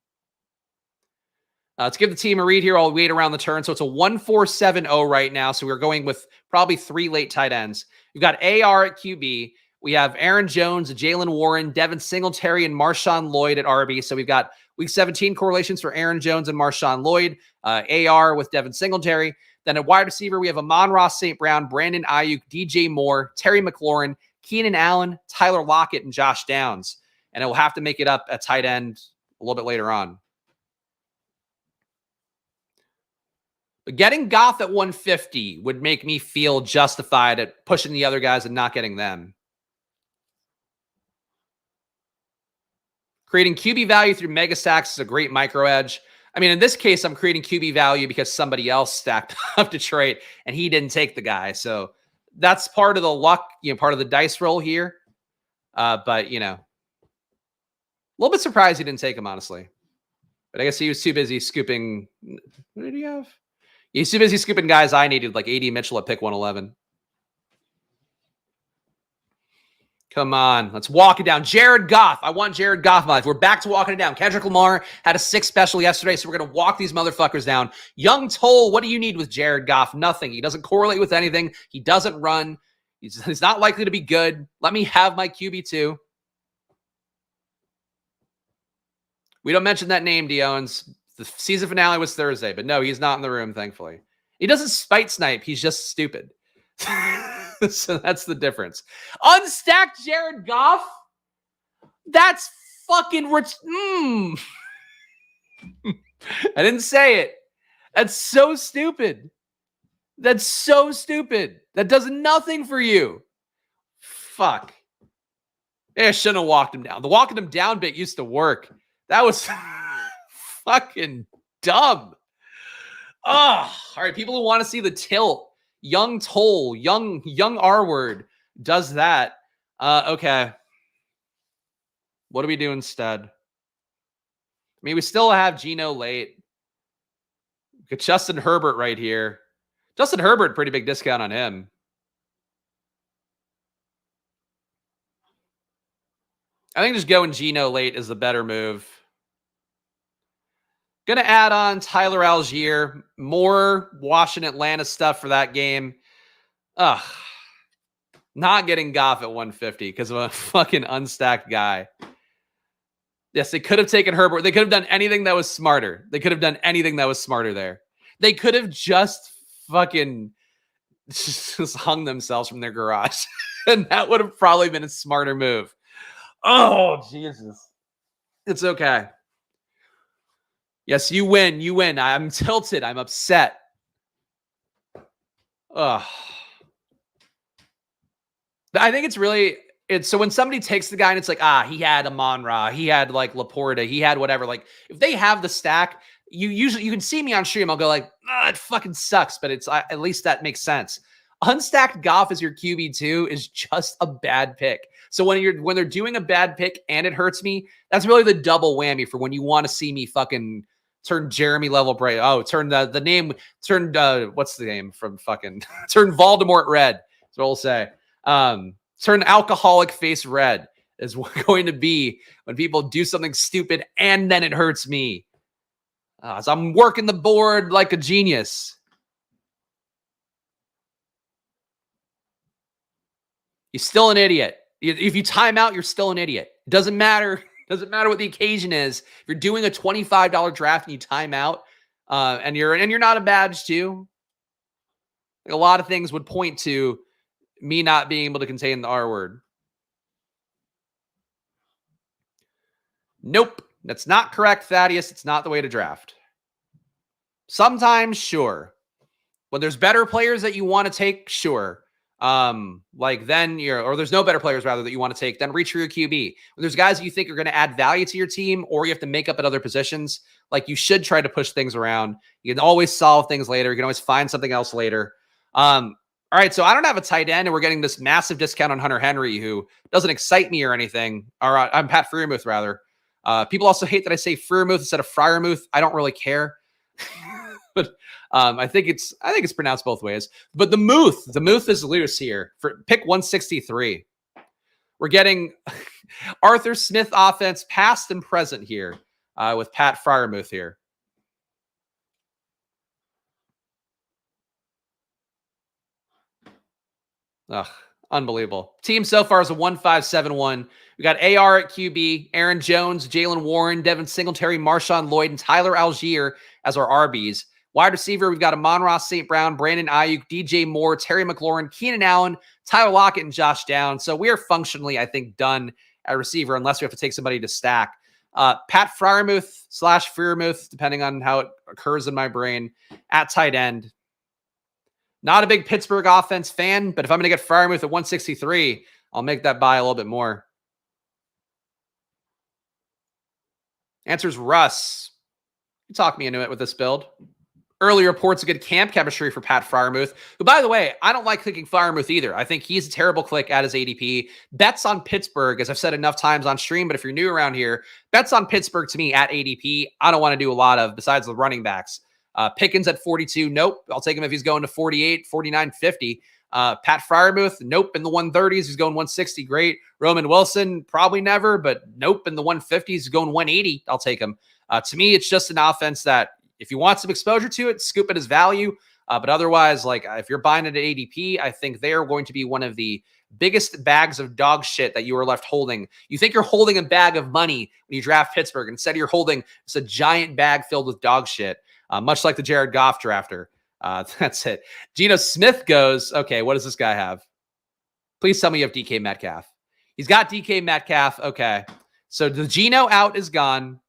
Let's give the team a read here. I'll wait around the turn. So it's a 1-4-7-0 right now. So we're going with probably 3 late tight ends. We've got AR at QB. We have Aaron Jones, Jalen Warren, Devin Singletary, and Marshawn Lloyd at RB. So we've got Week 17 correlations for Aaron Jones and Marshawn Lloyd, AR with Devin Singletary. Then at wide receiver, we have Amon-Ra St. Brown, Brandon Ayuk, DJ Moore, Terry McLaurin, Keenan Allen, Tyler Lockett, and Josh Downs. And it will have to make it up at tight end a little bit later on. But getting Goff at 150 would make me feel justified at pushing the other guys and not getting them. Creating QB value through mega stacks is a great micro edge. I mean, in this case, I'm creating QB value because somebody else stacked up Detroit and he didn't take the guy. So that's part of the luck, part of the dice roll here. But, a little bit surprised he didn't take him, honestly. But I guess he was too busy scooping. What did he have? He's too busy scooping guys I needed, like AD Mitchell at pick 111. Come on, let's walk it down. Jared Goff. I want Jared Goff in my life. We're back to walking it down. Kendrick Lamar had a 6 special yesterday, so we're going to walk these motherfuckers down. Young Toll, what do you need with Jared Goff? Nothing. He doesn't correlate with anything. He doesn't run. He's not likely to be good. Let me have my QB2. We don't mention that name, Dion's. The season finale was Thursday, but no, he's not in the room, thankfully. He doesn't spite snipe. He's just stupid. So that's the difference. Unstacked Jared Goff? That's fucking rich. I didn't say it. That's so stupid. That's so stupid. That does nothing for you. Fuck. I shouldn't have walked him down. The walking him down bit used to work. That was fucking dumb. Oh, all right. People who want to see the tilt, young Toll, young R word does that. Okay. What do we do instead? I mean, we still have Geno late. Get Justin Herbert right here. Justin Herbert, pretty big discount on him. I think just going Geno late is the better move. Going to add on Tyler Algier. More Washington Atlanta stuff for that game. Ugh. Not getting Goff at 150 because of a fucking unstacked guy. Yes, they could have taken Herbert. They could have done anything that was smarter. They could have done anything that was smarter there. They could have just fucking just hung themselves from their garage. And that would have probably been a smarter move. Oh, Jesus. It's okay. Yes, you win. You win. I'm tilted. I'm upset. Ugh. I think it's so when somebody takes the guy and it's like, he had Amon-Ra, he had like Laporta, he had whatever. Like if they have the stack, you can see me on stream. I'll go like, it fucking sucks, but it's at least that makes sense. Unstacked Goff as your QB2 is just a bad pick. So when they're doing a bad pick and it hurts me, that's really the double whammy for when you want to see me fucking turn Jeremy Level Bray. Oh, turn what's the name from fucking turn Voldemort red. That's what I'll say. Turn alcoholic face red is going to be when people do something stupid and then it hurts me. So I'm working the board like a genius. You're still an idiot. If you time out, you're still an idiot. It doesn't matter. Doesn't matter what the occasion is. If you're doing a $25 draft and you time out, and you're not a badge too, like a lot of things would point to me not being able to contain the R word. Nope. That's not correct, Thaddeus. It's not the way to draft. Sometimes, sure. When there's better players that you want to take, sure. Like then there's no better players rather that you want to take, then reach for your QB. When there's guys that you think are going to add value to your team or you have to make up at other positions, like you should try to push things around. You can always solve things later. You can always find something else later. All right, so I don't have a tight end, and we're getting this massive discount on Hunter Henry, who doesn't excite me or anything. Or I'm Pat Freiermuth, rather. People also hate that I say Freiermuth instead of Freiermuth. I don't really care. But I think it's pronounced both ways. But the Muth is loose here for pick 163. We're getting Arthur Smith offense, past and present here with Pat Freiermuth here. Ugh, unbelievable. Team so far is a 1-5-7-1. We got AR at QB, Aaron Jones, Jalen Warren, Devin Singletary, Marshawn Lloyd, and Tyler Algier as our RBs. Wide receiver, we've got Amon-Ra St. Brown, Brandon Ayuk, DJ Moore, Terry McLaurin, Keenan Allen, Tyler Lockett, and Josh Downs. So we are functionally, I think, done at receiver unless we have to take somebody to stack. Pat Freiermuth / Freiermuth, depending on how it occurs in my brain, at tight end. Not a big Pittsburgh offense fan, but if I'm going to get Freiermuth at 163, I'll make that buy a little bit more. Answer's Russ. You talk me into it with this build. Early reports of good camp chemistry for Pat Freiermuth, who, by the way, I don't like clicking Freiermuth either. I think he's a terrible click at his ADP. Bets on Pittsburgh, as I've said enough times on stream, but if you're new around here, bets on Pittsburgh to me at ADP, I don't want to do a lot of besides the running backs. Pickens at 42, nope. I'll take him if he's going to 48, 49, 50. Pat Freiermuth, nope. In the 130s, he's going 160, great. Roman Wilson, probably never, but nope. In the 150s, he's going 180. I'll take him. To me, it's just an offense that if you want some exposure to it, scoop it as value. But otherwise, like if you're buying it at ADP, I think they're going to be one of the biggest bags of dog shit that you are left holding. You think you're holding a bag of money when you draft Pittsburgh. Instead, you're holding just a giant bag filled with dog shit, much like the Jared Goff drafter. That's it. Geno Smith goes, okay, what does this guy have? Please tell me you have DK Metcalf. He's got DK Metcalf. Okay. So the Geno out is gone.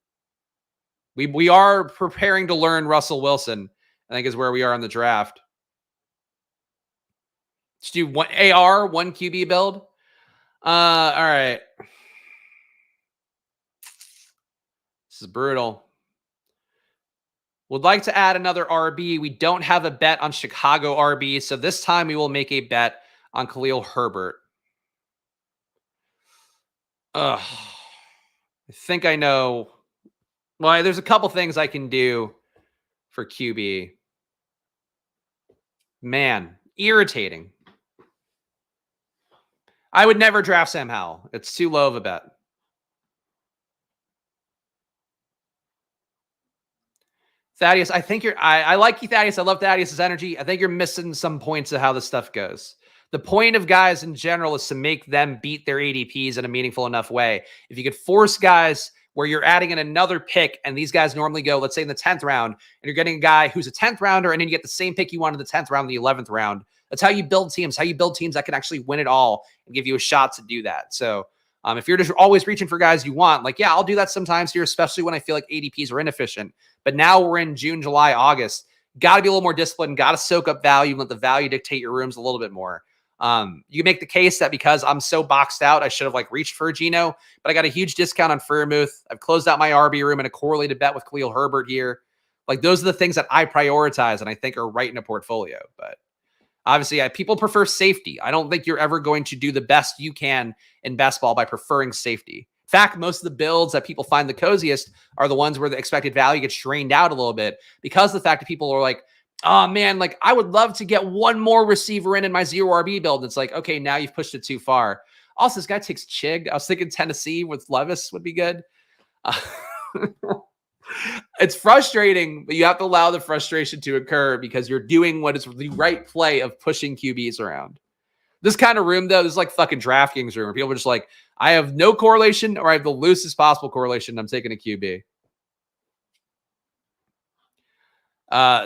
We are preparing to learn Russell Wilson, I think is where we are in the draft. Let's do one AR, one QB build. All right. This is brutal. Would like to add another RB. We don't have a bet on Chicago RB, so this time we will make a bet on Khalil Herbert. Ugh. I think I know. Well, there's a couple things I can do for QB. Man, irritating. I would never draft Sam Howell. It's too low of a bet. Thaddeus, I think I like you, Thaddeus. I love Thaddeus' energy. I think you're missing some points of how this stuff goes. The point of guys in general is to make them beat their ADPs in a meaningful enough way. If you could force guys where you're adding in another pick and these guys normally go, let's say in the 10th round, and you're getting a guy who's a 10th rounder and then you get the same pick you want in the 10th round, the 11th round. That's how you build teams, how you build teams that can actually win it all and give you a shot to do that. So if you're just always reaching for guys you want, like, yeah, I'll do that sometimes here, especially when I feel like ADPs are inefficient. But now we're in June, July, August. Got to be a little more disciplined, got to soak up value, and let the value dictate your rooms a little bit more. You make the case that because I'm so boxed out, I should have reached for a Geno, but I got a huge discount on Freiermuth. I've closed out my RB room and a correlated bet with Khalil Herbert here. Those are the things that I prioritize and I think are right in a portfolio. But obviously, people prefer safety. I don't think you're ever going to do the best you can in best ball by preferring safety. In fact, most of the builds that people find the coziest are the ones where the expected value gets drained out a little bit because of the fact that people are like, oh man, I would love to get one more receiver in my zero RB build. It's like, okay, now you've pushed it too far. Also, this guy takes Chig. I was thinking Tennessee with Levis would be good. It's frustrating, but you have to allow the frustration to occur because you're doing what is the right play of pushing QBs around. This kind of room, though, this is like fucking DraftKings room where people are just like, I have no correlation or I have the loosest possible correlation. I'm taking a QB.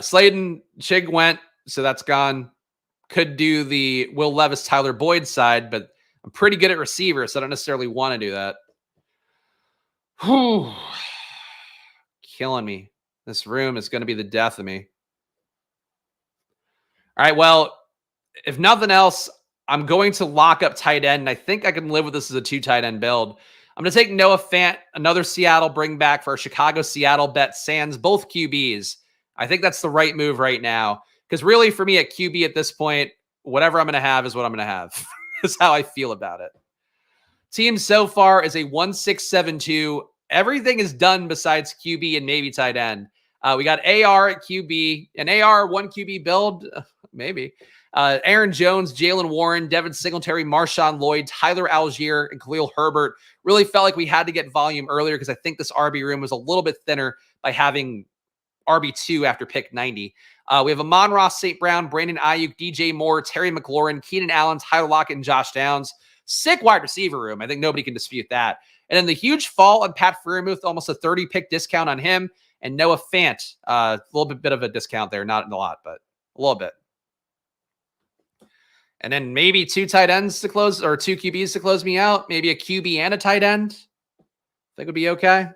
Slayton, Chig went, so that's gone. Could do the Will Levis, Tyler Boyd side, but I'm pretty good at receiver, so I don't necessarily want to do that. Whew. Killing me. This room is going to be the death of me. All right, well, if nothing else, I'm going to lock up tight end, and I think I can live with this as a 2 tight end build. I'm going to take Noah Fant, another Seattle bring back for a Chicago-Seattle bet, sans both QBs. I think that's the right move right now. Because really, for me at QB at this point, whatever I'm going to have is what I'm going to have. Is how I feel about it. Team so far is a 1-6-7-2. Everything is done besides QB and maybe tight end. We got AR at QB. An AR 1 QB build? Maybe. Aaron Jones, Jalen Warren, Devin Singletary, Marshawn Lloyd, Tyler Algier, and Khalil Herbert. Really felt like we had to get volume earlier because I think this RB room was a little bit thinner by having RB2 after pick 90. We have Amon-Ra St. Brown, Brandon Ayuk, DJ Moore, Terry McLaurin, Keenan Allen, Tyler Lockett, and Josh Downs. Sick wide receiver room. I think nobody can dispute that. And then the huge fall on Pat Freiermuth, almost a 30-pick discount on him, and Noah Fant, a little bit of a discount there, not a lot, but a little bit. And then maybe 2 tight ends to close, or 2 QBs to close me out. Maybe a QB and a tight end. Think would be okay.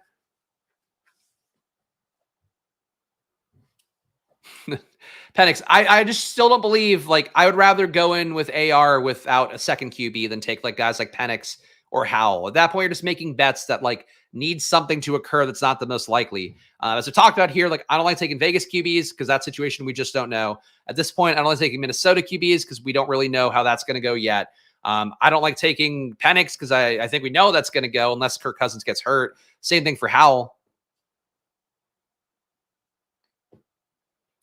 Penix, I just still don't believe, I would rather go in with AR without a second QB than take guys like Penix or Howell. At that point, you're just making bets that need something to occur that's not the most likely. As I talked about here, I don't like taking Vegas QBs because that situation we just don't know. At this point, I don't like taking Minnesota QBs because we don't really know how that's going to go yet. I don't like taking Penix because I think we know that's going to go unless Kirk Cousins gets hurt. Same thing for Howell.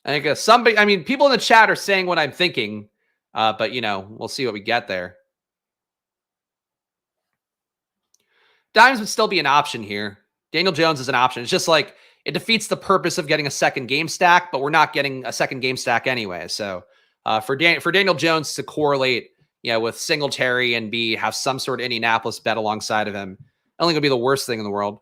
I think people in the chat are saying what I'm thinking, but we'll see what we get there. Dimes would still be an option here. Daniel Jones is an option. It's just it defeats the purpose of getting a second game stack, but we're not getting a second game stack anyway. So for Daniel Jones to correlate with Singletary and have some sort of Indianapolis bet alongside of him. I don't think it'll be the worst thing in the world.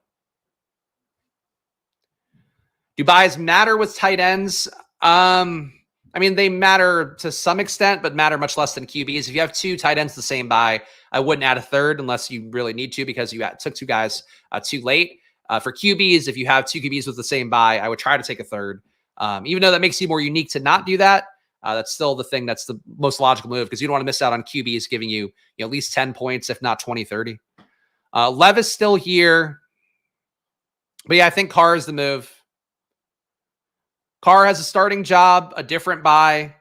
Do buys matter with tight ends? I mean, they matter to some extent, but matter much less than QBs. If you have 2 tight ends the same buy, I wouldn't add a third unless you really need to because you took 2 guys too late. For QBs, if you have 2 QBs with the same buy, I would try to take a third. Even though that makes you more unique to not do that, that's still the thing that's the most logical move because you don't want to miss out on QBs giving you, at least 10 points, if not 20, 30. Levis still here. But yeah, I think Carr is the move. Carr has a starting job, a different buy.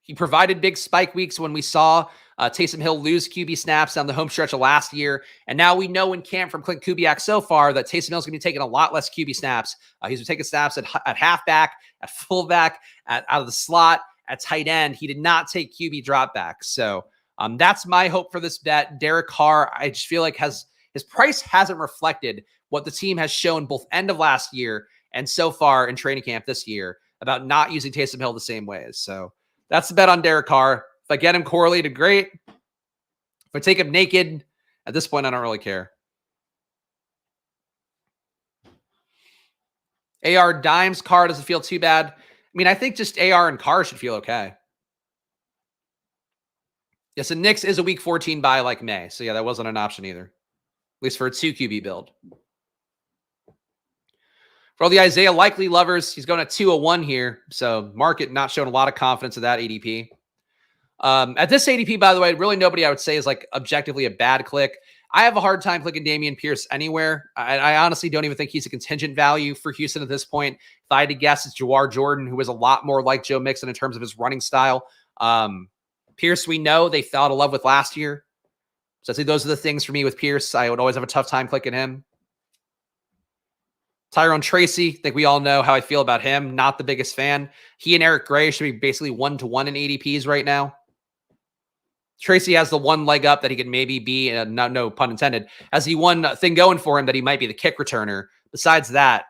He provided big spike weeks when we saw Taysom Hill lose QB snaps down the home stretch of last year. And now we know in camp from Clint Kubiak so far that Taysom Hill's going to be taking a lot less QB snaps. He's been taking snaps at halfback, at fullback, out of the slot, at tight end. He did not take QB dropbacks. So that's my hope for this bet. Derek Carr, I just feel like his price hasn't reflected what the team has shown both end of last year and so far in training camp this year about not using Taysom Hill the same ways. So that's the bet on Derek Carr. If I get him correlated, great. If I take him naked, at this point, I don't really care. AR Dimes, Carr doesn't feel too bad. I mean, I think just AR and Carr should feel okay. Yes, and Knicks is a week 14 bye like May. So yeah, that wasn't an option either. At least for a 2 QB build. For all the Isaiah Likely lovers, he's going at 201 here. So market not showing a lot of confidence in that ADP. At this ADP, by the way, really nobody I would say is like objectively a bad click. I have a hard time clicking Dameon Pierce anywhere. I honestly don't even think he's a contingent value for Houston at this point. If I had to guess, it's Jawar Jordan, who is a lot more like Joe Mixon in terms of his running style. Pierce, we know they fell out of love with last year. So I think those are the things for me with Pierce. I would always have a tough time clicking him. Tyrone Tracy, I think we all know how I feel about him. Not the biggest fan. He and Eric Gray should be basically 1-to-1 in ADPs right now. Tracy has the one leg up that he could maybe be, no pun intended, has the one thing going for him that he might be the kick returner. Besides that,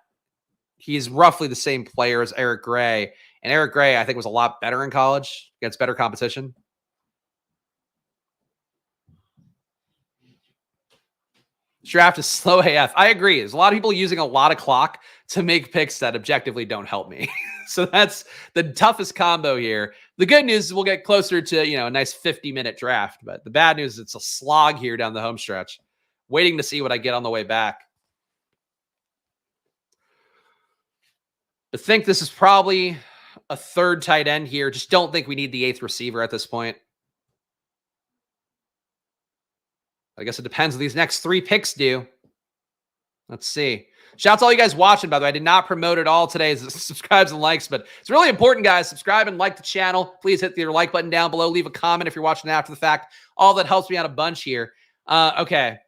he's roughly the same player as Eric Gray. And Eric Gray, I think, was a lot better in college against better competition. Draft is slow AF. I agree. There's a lot of people using a lot of clock to make picks that objectively don't help me. So that's the toughest combo here. The good news is we'll get closer to, a nice 50-minute draft. But the bad news is it's a slog here down the home stretch. Waiting to see what I get on the way back. I think this is probably a 3rd tight end here. Just don't think we need the 8th receiver at this point. I guess it depends what these next 3 picks do. Let's see. Shout out to all you guys watching, by the way. I did not promote it all today as subscribes and likes, but it's really important, guys. Subscribe and like the channel. Please hit the like button down below. Leave a comment if you're watching after the fact. All that helps me out a bunch here. Okay.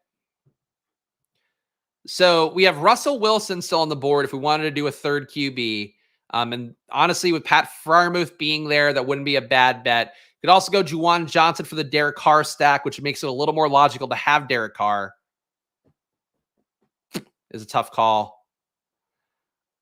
So we have Russell Wilson still on the board if we wanted to do a 3rd QB. And honestly, with Pat Freiermuth being there, that wouldn't be a bad bet. Could also go Juwan Johnson for the Derek Carr stack, which makes it a little more logical to have Derek Carr. Is a tough call.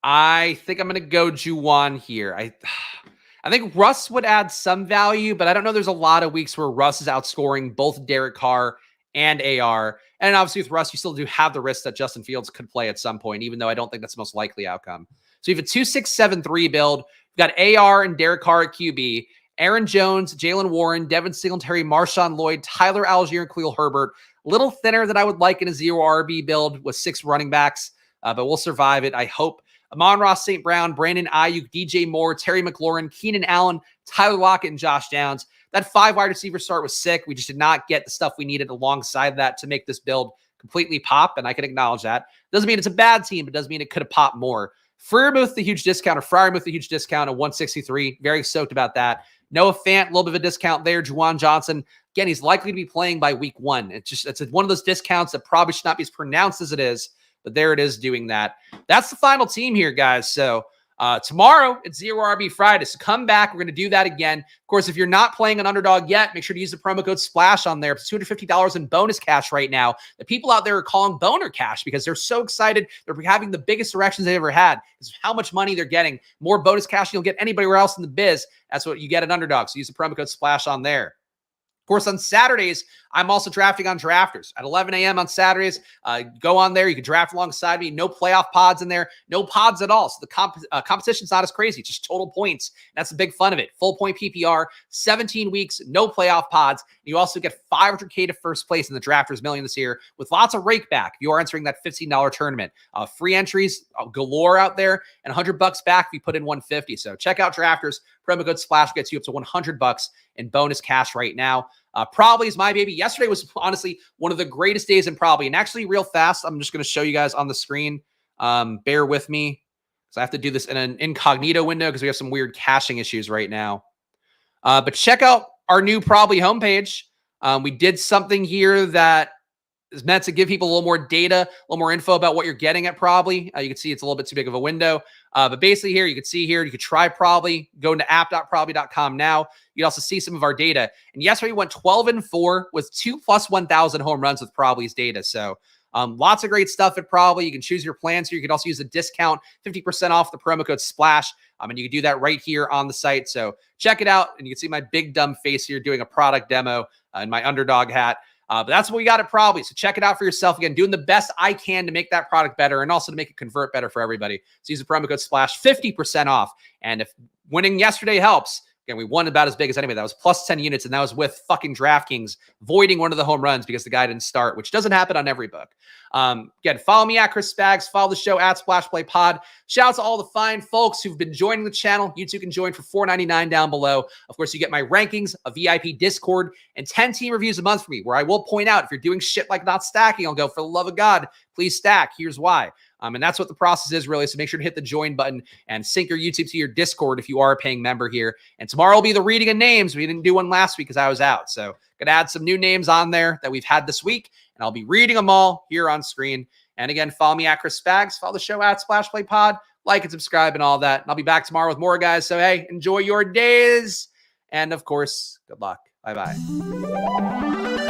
I think I'm going to go Juwan here. I think Russ would add some value, but I don't know. There's a lot of weeks where Russ is outscoring both Derek Carr and AR. And obviously with Russ, you still do have the risk that Justin Fields could play at some point, even though I don't think that's the most likely outcome. So you have a 2-6-7-3 build. You've got AR and Derek Carr at QB. Aaron Jones, Jalen Warren, Devin Singletary, Marshawn Lloyd, Tyler Algier, and Khalil Herbert. A little thinner than I would like in a 0 RB build with 6 running backs, but we'll survive it, I hope. Amon-Ra St. Brown, Brandon Ayuk, DJ Moore, Terry McLaurin, Keenan Allen, Tyler Lockett, and Josh Downs. That 5 wide receiver start was sick. We just did not get the stuff we needed alongside that to make this build completely pop, and I can acknowledge that. Doesn't mean it's a bad team, but does mean it could have popped more. Freiermuth, the huge discount at 163. Very stoked about that. Noah Fant, a little bit of a discount there. Juwan Johnson, again, he's likely to be playing by week 1. It's one of those discounts that probably should not be as pronounced as it is, but there it is doing that. That's the final team here, guys. So tomorrow, it's 0 RB Friday. So come back. We're going to do that again. Of course, if you're not playing an Underdog yet, make sure to use the promo code SPLASH on there. It's $250 in bonus cash right now. The people out there are calling boner cash because they're so excited. They're having the biggest erections they've ever had. It's how much money they're getting. More bonus cash than you'll get anywhere else in the biz. That's what you get at Underdog. So use the promo code SPLASH on there. Of course, on Saturdays, I'm also drafting on Drafters at 11 a.m. on Saturdays. Go on there. You can draft alongside me. No playoff pods in there. No pods at all. So the competition's not as crazy. Just total points. That's the big fun of it. Full point PPR, 17 weeks, no playoff pods. You also get $500K to first place in the Drafters Million this year with lots of rake back if you are entering that $15 tournament. Free entries galore out there and $100 back if you put in 150. So check out Drafters. Promo code SPLASH gets you up to $100 in bonus cash right now. Probably is my baby. Yesterday was honestly one of the greatest days in Probably. And actually real fast, I'm just going to show you guys on the screen. Bear with me because I have to do this in an incognito window because we have some weird caching issues right now. But check out our new Probably homepage. We did something here that is meant to give people a little more data, a little more info about what you're getting at Probably. You can see it's a little bit too big of a window. But basically here, you can see here, you could try Probably, go into app.probably.com now. You can also see some of our data. And yesterday we went 12-4 with 2 + 1,000 home runs with Probably's data. So lots of great stuff at Probably. You can choose your plans here. You can also use a discount, 50% off the promo code SPLASH. And you can do that right here on the site. So check it out. And you can see my big dumb face here doing a product demo in my Underdog hat. But that's what we got at Probably. So check it out for yourself. Again, doing the best I can to make that product better and also to make it convert better for everybody. So use the promo code SPLASH, 50% off. And if winning yesterday helps, again, we won about as big as anybody. That was plus 10 units, and that was with fucking DraftKings voiding one of the home runs because the guy didn't start, which doesn't happen on every book. Again, follow me at Chris Spags. Follow the show at Splash Play Pod. Shout out to all the fine folks who've been joining the channel. You too can join for $4.99 down below. Of course, you get my rankings, a VIP Discord, and 10 team reviews a month for me, where I will point out if you're doing shit like not stacking, I'll go, for the love of God, please stack. Here's why. And that's what the process is really. So make sure to hit the join button and sync your YouTube to your Discord if you are a paying member here. And tomorrow will be the reading of names. We didn't do one last week because I was out. So going to add some new names on there that we've had this week. And I'll be reading them all here on screen. And again, follow me at Chris Spags. Follow the show at Splash Play Pod. Like and subscribe and all that. And I'll be back tomorrow with more, guys. So, hey, enjoy your days. And, of course, good luck. Bye-bye.